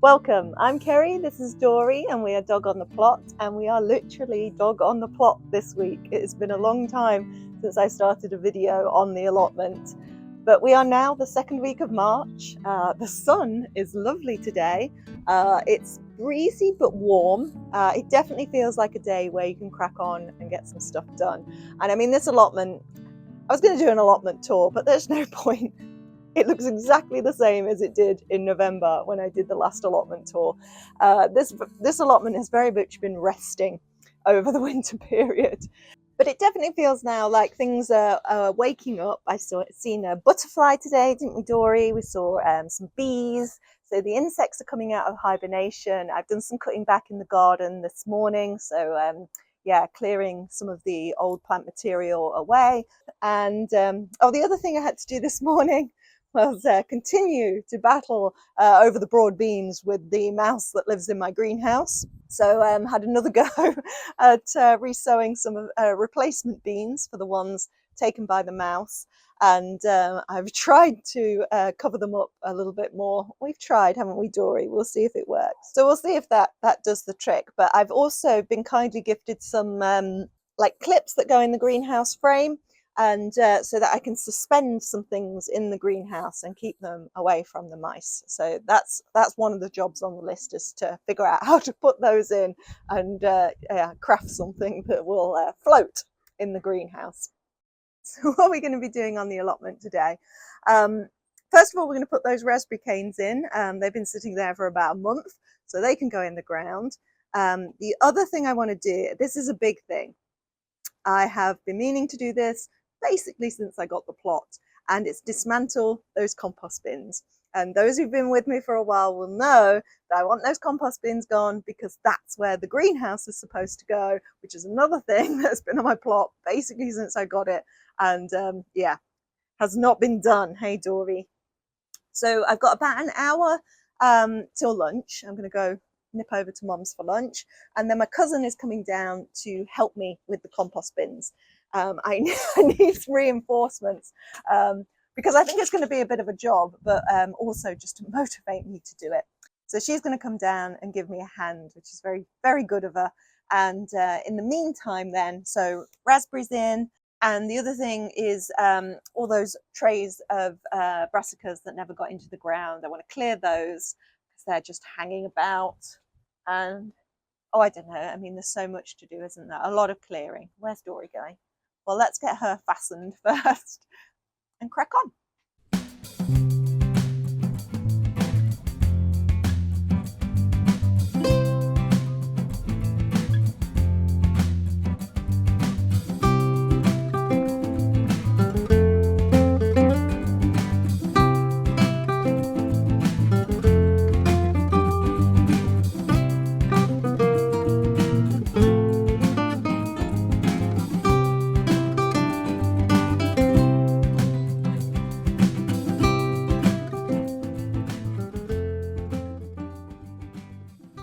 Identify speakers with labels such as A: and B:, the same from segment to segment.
A: Welcome, I'm Kerry, this is Dory, and we are Dog on the Plot, and we are literally dog on the plot this week. It has been a long time since I started a video on the allotment, but we are now the second week of March. The sun is lovely today. It's breezy but warm. It definitely feels like a day where you can crack on and get some stuff done. And I mean, this allotment, I was going to do an allotment tour, but there's no point. It looks exactly the same as it did in November when I did the last allotment tour. This allotment has very much been resting over the winter period. But it definitely feels now like things are waking up. Seen a butterfly today, didn't we, Dory? We saw some bees. So the insects are coming out of hibernation. I've done some cutting back in the garden this morning. So yeah, clearing some of the old plant material away. And the other thing I had to do this morning was continue to battle over the broad beans with the mouse that lives in my greenhouse. So had another go at resowing some replacement beans for the ones taken by the mouse. And I've tried to cover them up a little bit more. We've tried, haven't we, Dory? We'll see if it works. So we'll see if that does the trick. But I've also been kindly gifted some like clips that go in the greenhouse frame, and so that I can suspend some things in the greenhouse and keep them away from the mice. So that's one of the jobs on the list, is to figure out how to put those in and craft something that will float in the greenhouse. So what are we going to be doing on the allotment today? First of all, we're going to put those raspberry canes in. They've been sitting there for about a month, so they can go in the ground. The other thing I want to do, this is a big thing. I have been meaning to do this basically since I got the plot, and it's dismantle those compost bins. And those who've been with me for a while will know that I want those compost bins gone, because that's where the greenhouse is supposed to go, which is another thing that's been on my plot basically since I got it, and yeah, has not been done. Hey, Dory. So I've got about an hour till lunch. I'm going to go nip over to Mum's for lunch, and then my cousin is coming down to help me with the compost bins. I need reinforcements because I think it's going to be a bit of a job, but also just to motivate me to do it. So she's going to come down and give me a hand, which is very, very good of her. And in the meantime then, so raspberries in, and the other thing is all those trays of brassicas that never got into the ground. I want to clear those because they're just hanging about. And oh, I don't know, I mean, there's so much to do, isn't there? A lot of clearing. Where's Dory going? Well, let's get her fastened first and crack on.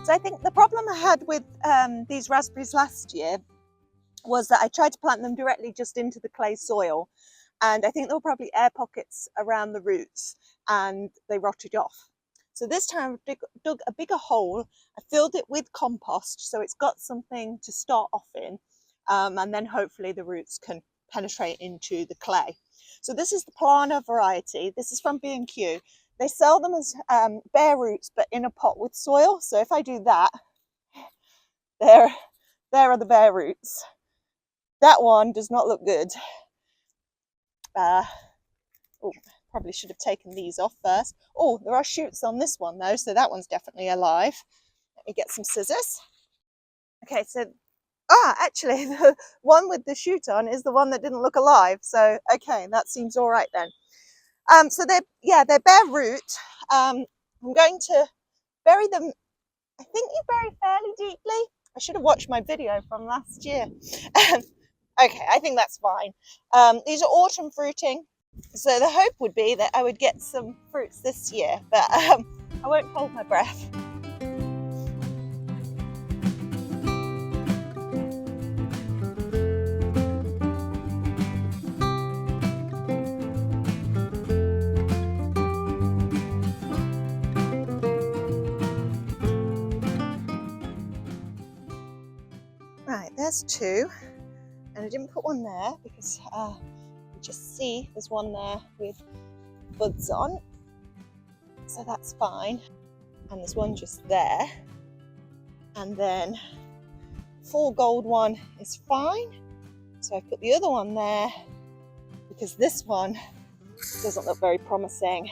A: So I think the problem I had with these raspberries last year was that I tried to plant them directly just into the clay soil, and I think there were probably air pockets around the roots and they rotted off. So this time I dug a bigger hole, I filled it with compost so it's got something to start off in, and then hopefully the roots can penetrate into the clay. So this is the Polana variety. This is from B&Q. They sell them as bare roots, but in a pot with soil. So if I do that, there are the bare roots. That one does not look good. Oh, probably should have taken these off first. Oh, there are shoots on this one though, so that one's definitely alive. Let me get some scissors. Okay, so actually the one with the shoot on is the one that didn't look alive. So okay, that seems all right then. So they're bare root. I'm going to bury them. I think you bury fairly deeply. I should have watched my video from last year. Okay, I think that's fine. These are autumn fruiting, so the hope would be that I would get some fruits this year, but I won't hold my breath. there's 2, and I didn't put one there because you just see there's one there with buds on, so that's fine, and there's one just there, and then 4 gold one is fine, so I put the other one there because this one doesn't look very promising,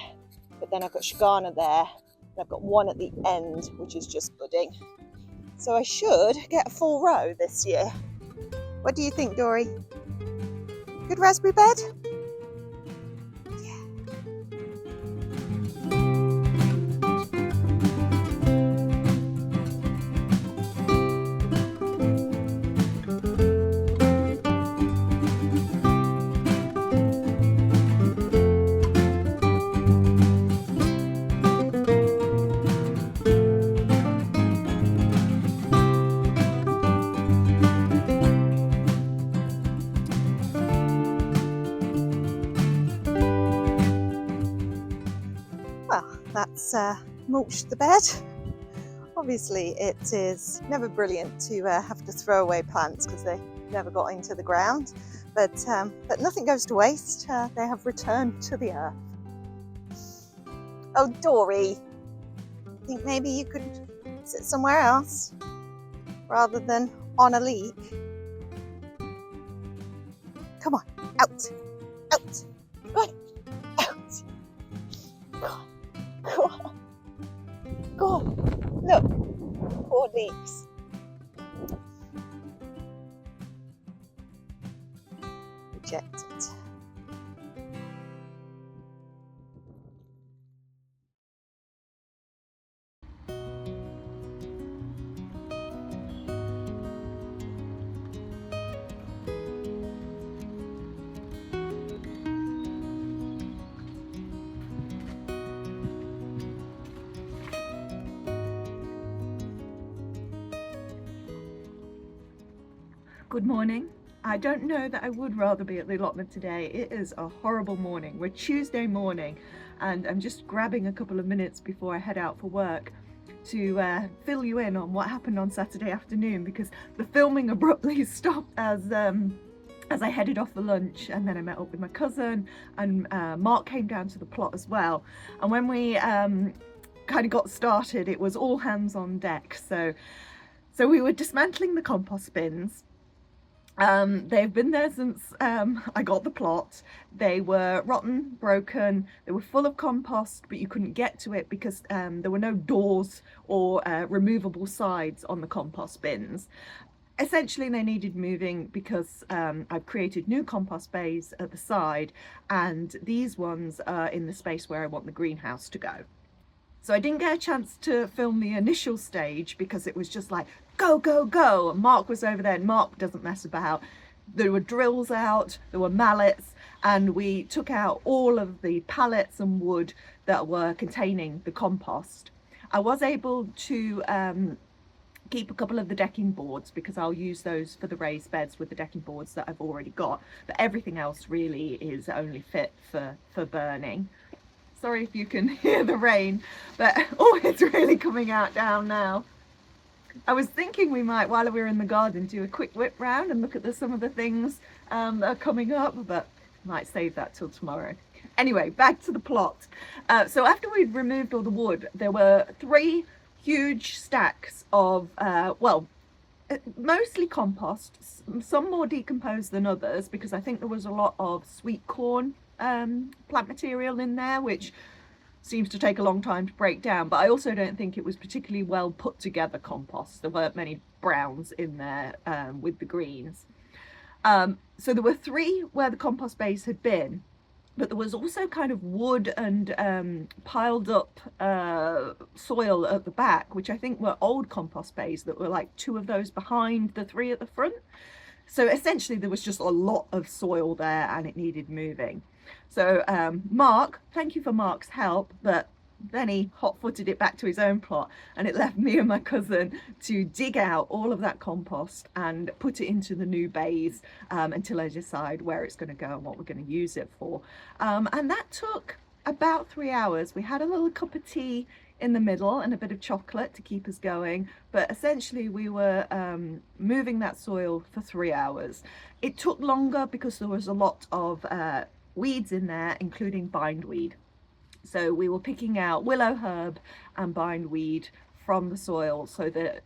A: but then I've got Shagana there, and I've got one at the end which is just budding, so I should get a full row this year. What do you think, Dory? Good raspberry bed? Well, that's mulched the bed. Obviously it is never brilliant to have to throw away plants because they never got into the ground, but nothing goes to waste. They have returned to the earth. Oh, Dory, I think maybe you could sit somewhere else rather than on a leak. Come on, out, out, go on, out. Go on, go on, go on. Look, poor leaves. Rejected.
B: Good morning. I don't know that I would rather be at the allotment today. It is a horrible morning. We're Tuesday morning and I'm just grabbing a couple of minutes before I head out for work to fill you in on what happened on Saturday afternoon, because the filming abruptly stopped as I headed off for lunch, and then I met up with my cousin, and Mark came down to the plot as well. And when we kind of got started, it was all hands on deck. So we were dismantling the compost bins. They've been there since I got the plot. They were rotten, broken, they were full of compost, but you couldn't get to it because there were no doors or removable sides on the compost bins. Essentially they needed moving because I've created new compost bays at the side, and these ones are in the space where I want the greenhouse to go. So I didn't get a chance to film the initial stage because it was just like, go, go, go. And Mark was over there, and Mark doesn't mess about. There were drills out, there were mallets, and we took out all of the pallets and wood that were containing the compost. I was able to keep a couple of the decking boards because I'll use those for the raised beds with the decking boards that I've already got, but everything else really is only fit for burning. Sorry if you can hear the rain, but oh, it's really coming out down now. I was thinking we might, while we were in the garden, do a quick whip round and look at some of the things that are coming up, but might save that till tomorrow. Anyway, back to the plot. So after we'd removed all the wood, there were 3 huge stacks of, well, mostly compost, some more decomposed than others, because I think there was a lot of sweet corn plant material in there, which seems to take a long time to break down, but I also don't think it was particularly well put together compost. There weren't many browns in there with the greens. So there were 3 where the compost base had been, but there was also kind of wood and piled up soil at the back, which I think were old compost bays that were like 2 of those behind the 3 at the front. So essentially there was just a lot of soil there and it needed moving. So Mark, thank you for Mark's help, but then he hot-footed it back to his own plot, and it left me and my cousin to dig out all of that compost and put it into the new bays until I decide where it's going to go and what we're going to use it for. And that took about 3 hours. We had a little cup of tea in the middle and a bit of chocolate to keep us going. But essentially we were moving that soil for 3 hours. It took longer because there was a lot of weeds in there, including bindweed. So we were picking out willow herb and bindweed from the soil, so that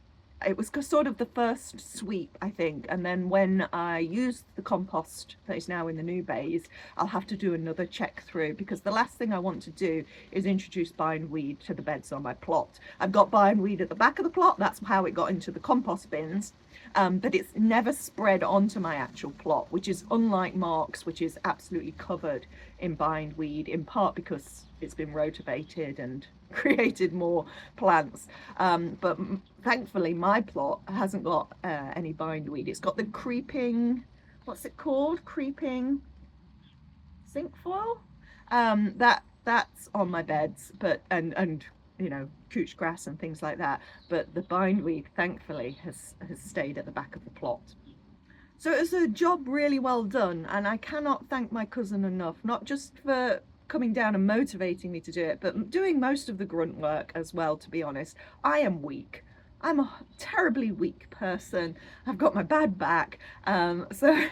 B: it was sort of the first sweep, I think, and then when I use the compost that is now in the new bays, I'll have to do another check through, because the last thing I want to do is introduce bindweed to the beds on my plot. I've got bindweed at the back of the plot, that's how it got into the compost bins, but it's never spread onto my actual plot, which is unlike Mark's, which is absolutely covered in bindweed, in part because it's been rotivated and created more plants, but thankfully my plot hasn't got any bindweed. It's got the creeping, what's it called, creeping cinquefoil, that's on my beds, but and you know, couch grass and things like that, but the bindweed thankfully has stayed at the back of the plot. So it was a job really well done, and I cannot thank my cousin enough, not just for coming down and motivating me to do it, but doing most of the grunt work as well. To be honest, I am weak. I'm a terribly weak person. I've got my bad back, so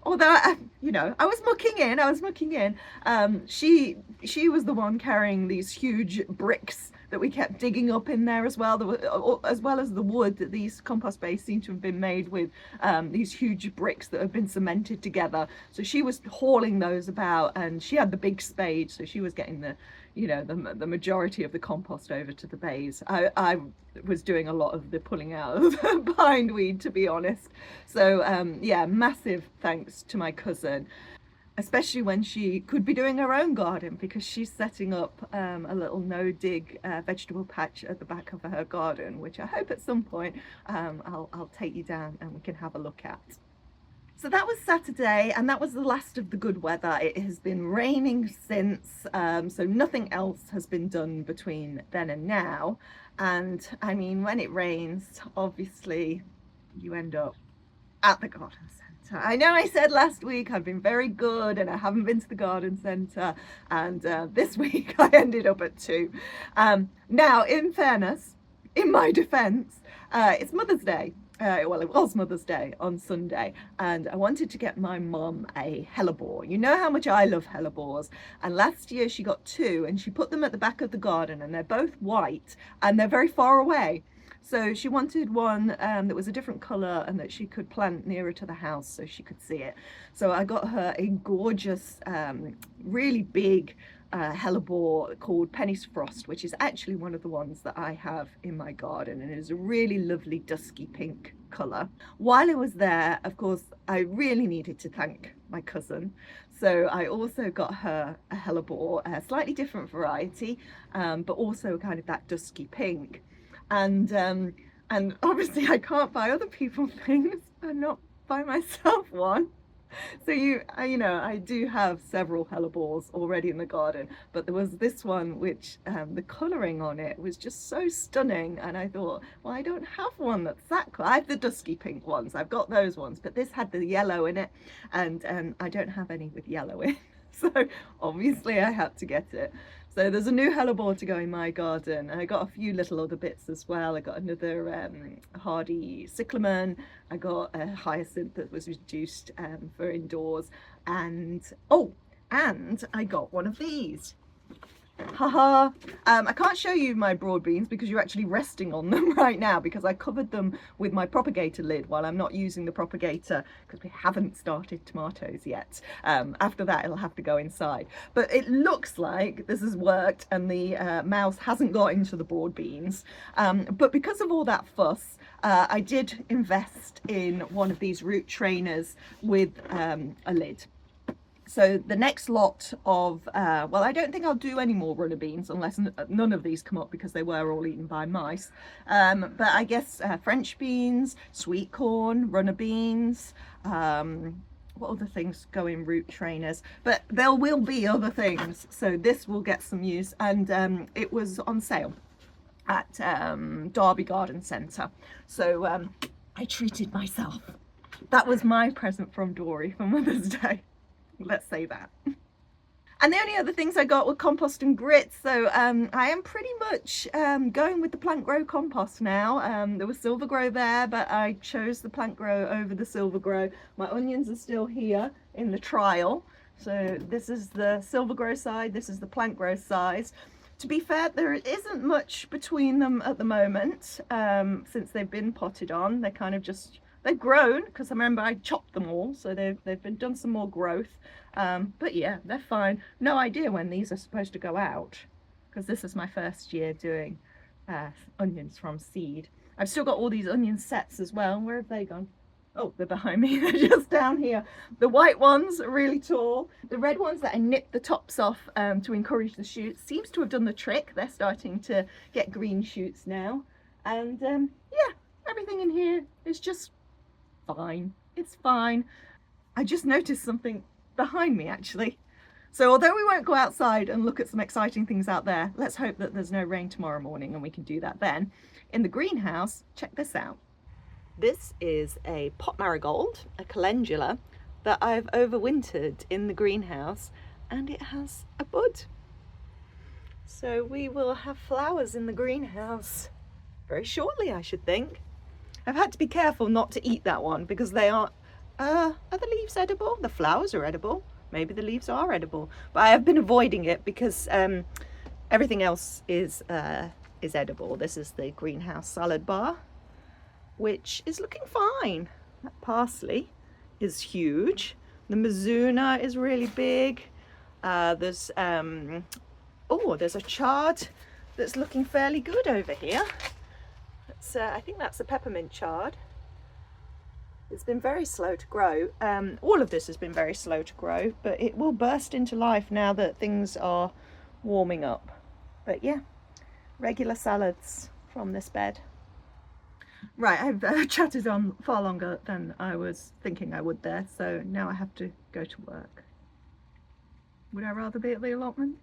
B: although you know, I was mucking in, she was the one carrying these huge bricks that we kept digging up in there as well, as well as the wood. That these compost bays seem to have been made with these huge bricks that have been cemented together, so she was hauling those about, and she had the big spade, so she was getting the, you know, the majority of the compost over to the bays. I was doing a lot of the pulling out of the bindweed, to be honest. So yeah, massive thanks to my cousin, especially when she could be doing her own garden, because she's setting up a little no-dig vegetable patch at the back of her garden, which I hope at some point I'll take you down and we can have a look at. So that was Saturday, and that was the last of the good weather. It has been raining since, so nothing else has been done between then and now. And I mean, when it rains, obviously you end up at the garden centre. I know I said last week I've been very good and I haven't been to the garden centre, and this week I ended up at 2. Now, in fairness, in my defence, it's Mother's Day. Well, it was Mother's Day on Sunday, and I wanted to get my mum a hellebore. You know how much I love hellebores, and last year she got 2, and she put them at the back of the garden, and they're both white and they're very far away. So she wanted one that was a different colour and that she could plant nearer to the house so she could see it. So I got her a gorgeous, really big hellebore called Penny's Frost, which is actually one of the ones that I have in my garden, and it is a really lovely dusky pink colour. While I was there, of course, I really needed to thank my cousin, so I also got her a hellebore, a slightly different variety, but also kind of that dusky pink. And obviously I can't buy other people things and not buy myself one. So you know, I do have several hellebores already in the garden, but there was this one which the colouring on it was just so stunning, and I thought, well, I don't have one that's that cool. I have the dusky pink ones, I've got those ones, but this had the yellow in it, and I don't have any with yellow in. So obviously I had to get it. So there's a new hellebore to go in my garden, and I got a few little other bits as well. I got another hardy cyclamen, I got a hyacinth that was reduced for indoors, and oh, and I got one of these. Haha. I can't show you my broad beans because you're actually resting on them right now, because I covered them with my propagator lid while I'm not using the propagator, because we haven't started tomatoes yet. After that it'll have to go inside, but it looks like this has worked and the mouse hasn't got into the broad beans, but because of all that fuss, I did invest in one of these root trainers with a lid. So the next lot of, well, I don't think I'll do any more runner beans unless none of these come up, because they were all eaten by mice. But I guess French beans, sweet corn, runner beans, what other things go in root trainers? But there will be other things, so this will get some use. And it was on sale at Derby Garden Centre. So I treated myself. That was my present from Dory for Mother's Day. Let's say that. And the only other things I got were compost and grits. So I am pretty much going with the plant grow compost now. There was silver grow there, but I chose the plant grow over the silver grow. My onions are still here in the trial. So this is the silver grow side, this is the plant grow size. To be fair, there isn't much between them at the moment since they've been potted on. They're kind of just, they've grown, because I remember I chopped them all, so they've been done some more growth. But yeah, they're fine. No idea when these are supposed to go out, because this is my first year doing onions from seed. I've still got all these onion sets as well. Where have they gone? Oh, they're behind me. They're just down here. The white ones are really tall. The red ones that I nipped the tops off to encourage the shoots seems to have done the trick. They're starting to get green shoots now. And yeah, everything in here is just fine. It's fine. I just noticed something behind me actually. So although we won't go outside and look at some exciting things out there, let's hope that there's no rain tomorrow morning and we can do that then. In the greenhouse, check this out. This is a pot marigold, a calendula, that I've overwintered in the greenhouse, and it has a bud. So we will have flowers in the greenhouse very shortly, I should think. I've had to be careful not to eat that one because they aren't. Are the leaves edible? The flowers are edible. Maybe the leaves are edible, but I have been avoiding it because everything else is edible. This is the greenhouse salad bar, which is looking fine. That parsley is huge. The mizuna is really big. There's a chard that's looking fairly good over here. I think that's a peppermint chard. It's been very slow to grow. All of this has been very slow to grow, but it will burst into life now that things are warming up. But yeah, regular salads from this bed. Right, I've chatted on far longer than I was thinking I would there, so now I have to go to work. Would I rather be at the allotment,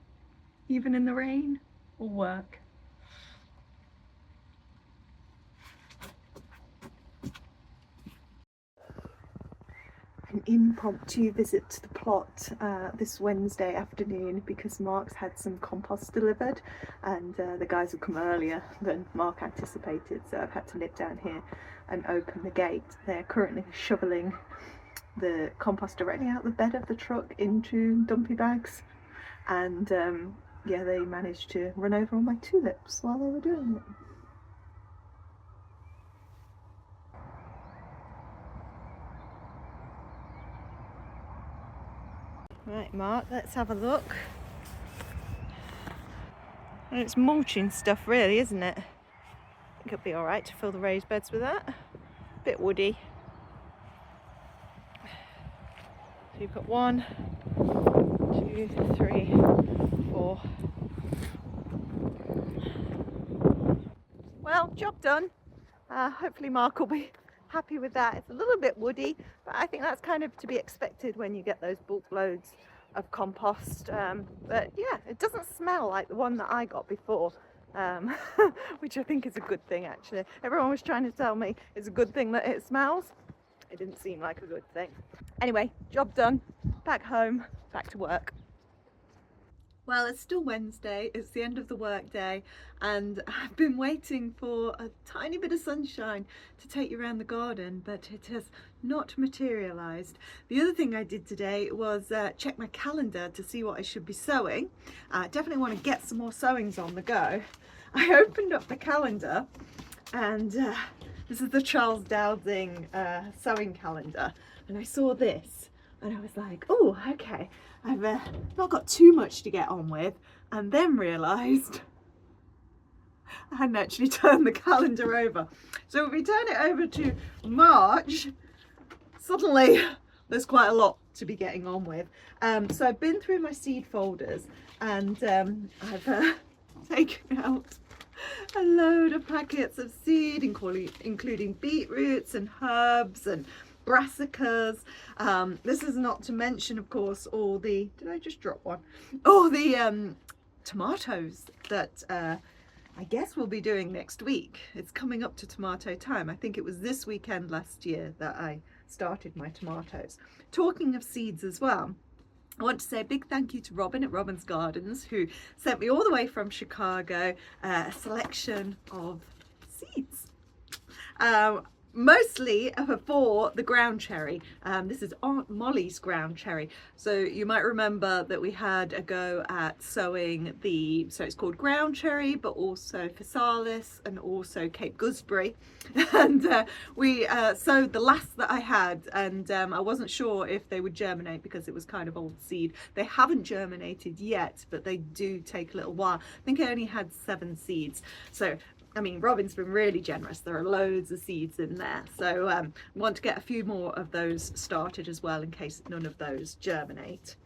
B: even in the rain, or work? An impromptu visit to the plot this Wednesday afternoon because Mark's had some compost delivered, and the guys have come earlier than Mark anticipated, so I've had to nip down here and open the gate. They're currently shoveling the compost directly out the bed of the truck into dumpy bags, and yeah, they managed to run over all my tulips while they were doing it. Right, Mark, let's have a look. And it's mulching stuff really, isn't it? I think it'll be alright to fill the raised beds with that. A bit woody. So you've got 1, 2, 3, 4. Well, job done. Hopefully Mark will be happy with that. It's a little bit woody, but I think that's kind of to be expected when you get those bulk loads of compost. But yeah, it doesn't smell like the one that I got before, which I think is a good thing actually. Everyone was trying to tell me it's a good thing that it smells. It didn't seem like a good thing. Anyway, job done. Back home, back to work. Well, it's still Wednesday, it's the end of the work day, and I've been waiting for a tiny bit of sunshine to take you around the garden, but it has not materialised. The other thing I did today was check my calendar to see what I should be sowing. I definitely want to get some more sowings on the go. I opened up the calendar, and this is the Charles Dowding sowing calendar, and I saw this. And I was like, oh, okay, I've not got too much to get on with, and then realised I hadn't actually turned the calendar over. So if we turn it over to March, suddenly there's quite a lot to be getting on with. So I've been through my seed folders, and I've taken out a load of packets of seed, including beetroots and herbs and brassicas. This is not to mention, of course, all the, did I just drop one? All the tomatoes that I guess we'll be doing next week. It's coming up to tomato time. I think it was this weekend last year that I started my tomatoes. Talking of seeds as well, I want to say a big thank you to Robin at Robin's Gardens, who sent me all the way from Chicago a selection of seeds. Mostly for the ground cherry. This is Aunt Molly's ground cherry. So you might remember that we had a go at sowing so it's called ground cherry, but also physalis and also Cape gooseberry. And we sowed the last that I had, and I wasn't sure if they would germinate because it was kind of old seed. They haven't germinated yet, but they do take a little while. I think I only had 7 seeds. So I mean, Robin's been really generous. There are loads of seeds in there. So I want to get a few more of those started as well in case none of those germinate.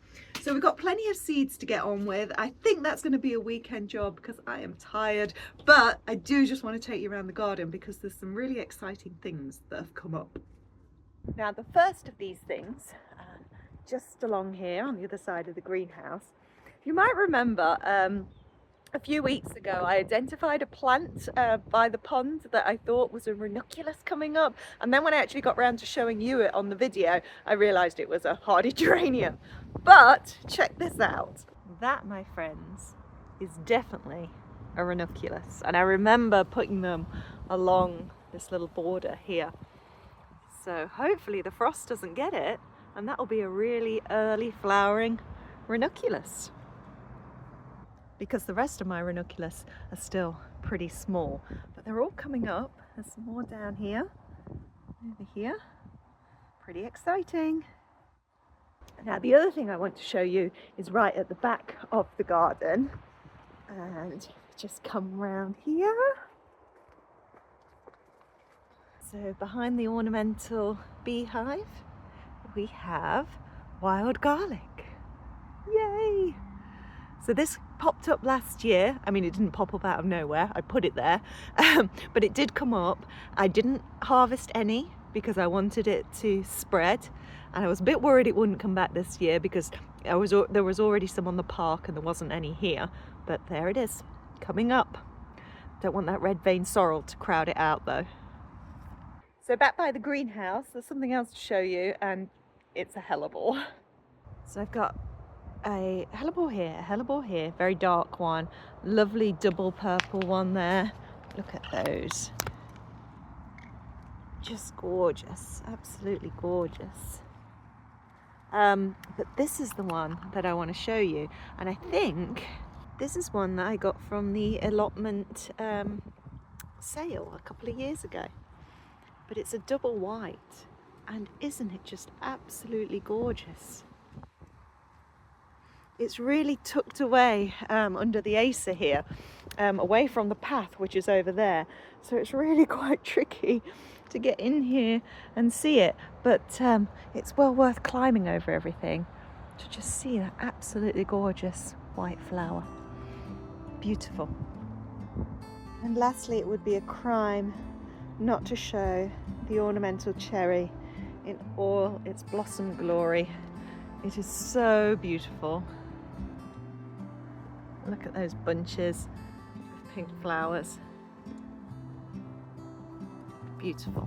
B: So we've got plenty of seeds to get on with. I think that's going to be a weekend job because I am tired, but I do just want to take you around the garden because there's some really exciting things that have come up. Now, the first of these things, just along here on the other side of the greenhouse, you might remember a few weeks ago I identified a plant by the pond that I thought was a ranunculus coming up, and then when I actually got around to showing you it on the video I realised it was a hardy geranium. But check this out. That, my friends, is definitely a ranunculus, and I remember putting them along this little border here. So hopefully the frost doesn't get it, and that'll be a really early flowering ranunculus, because the rest of my ranunculus are still pretty small, but they're all coming up. There's some more down here, over here. Pretty exciting. Now the other thing I want to show you is right at the back of the garden, and just come round here. So behind the ornamental beehive we have wild garlic. Yay! So this popped up last year. I mean, it didn't pop up out of nowhere. I put it there, but it did come up. I didn't harvest any because I wanted it to spread, and I was a bit worried it wouldn't come back this year because there was already some on the park and there wasn't any here. But there it is, coming up. Don't want that red vein sorrel to crowd it out though. So back by the greenhouse, there's something else to show you, and it's a hellebore. So I've got a hellebore here, very dark one, lovely double purple one there. Look at those, just gorgeous, absolutely gorgeous. But this is the one that I want to show you, and I think this is one that I got from the allotment sale a couple of years ago. But it's a double white, and isn't it just absolutely gorgeous? It's really tucked away under the acer here, away from the path, which is over there. So it's really quite tricky to get in here and see it, but it's well worth climbing over everything to just see that absolutely gorgeous white flower. Beautiful. And lastly, it would be a crime not to show the ornamental cherry in all its blossom glory. It is so beautiful. Look at those bunches of pink flowers. Beautiful.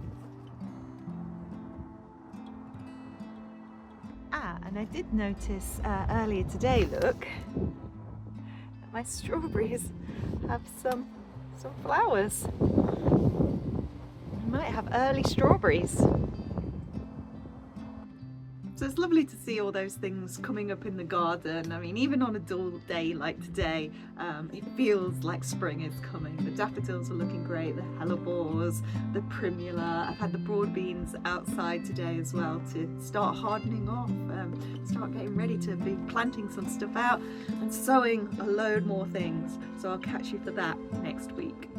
B: And I did notice earlier today, look, that my strawberries have some flowers. I might have early strawberries. So it's lovely to see all those things coming up in the garden. I mean, even on a dull day like today, it feels like spring is coming. The daffodils are looking great, the hellebores, the primula. I've had the broad beans outside today as well to start hardening off, start getting ready to be planting some stuff out and sowing a load more things. So I'll catch you for that next week.